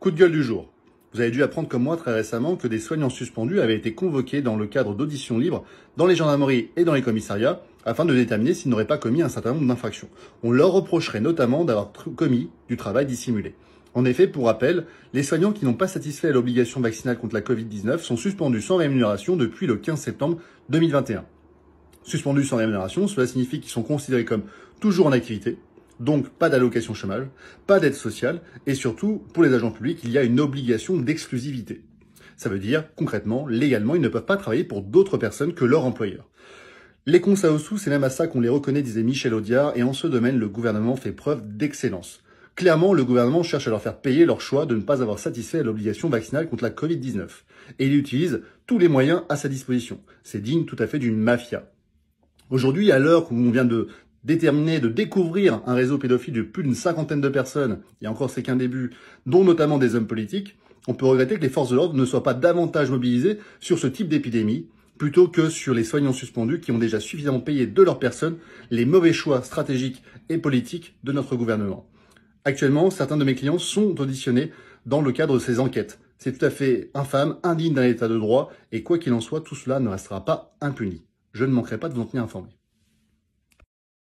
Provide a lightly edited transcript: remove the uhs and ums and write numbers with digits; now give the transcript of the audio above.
Coup de gueule du jour. Vous avez dû apprendre comme moi très récemment que des soignants suspendus avaient été convoqués dans le cadre d'auditions libres dans les gendarmeries et dans les commissariats afin de déterminer s'ils n'auraient pas commis un certain nombre d'infractions. On leur reprocherait notamment d'avoir commis du travail dissimulé. En effet, pour rappel, les soignants qui n'ont pas satisfait à l'obligation vaccinale contre la Covid-19 sont suspendus sans rémunération depuis le 15 septembre 2021. Suspendus sans rémunération, cela signifie qu'ils sont considérés comme toujours en activité, donc pas d'allocation chômage, pas d'aide sociale, et surtout, pour les agents publics, il y a une obligation d'exclusivité. Ça veut dire, concrètement, légalement, ils ne peuvent pas travailler pour d'autres personnes que leur employeur. Les cons ça au sous, c'est même à ça qu'on les reconnaît, disait Michel Audiard, et en ce domaine, le gouvernement fait preuve d'excellence. Clairement, le gouvernement cherche à leur faire payer leur choix de ne pas avoir satisfait à l'obligation vaccinale contre la Covid-19. Et il utilise tous les moyens à sa disposition. C'est digne tout à fait d'une mafia. Aujourd'hui, à l'heure où on vient de découvrir un réseau pédophile de plus d'une cinquantaine de personnes, et encore c'est qu'un début, dont notamment des hommes politiques, on peut regretter que les forces de l'ordre ne soient pas davantage mobilisées sur ce type d'épidémie, plutôt que sur les soignants suspendus qui ont déjà suffisamment payé de leur personne les mauvais choix stratégiques et politiques de notre gouvernement. Actuellement, certains de mes clients sont auditionnés dans le cadre de ces enquêtes. C'est tout à fait infâme, indigne d'un état de droit, et quoi qu'il en soit, tout cela ne restera pas impuni. Je ne manquerai pas de vous en tenir informé.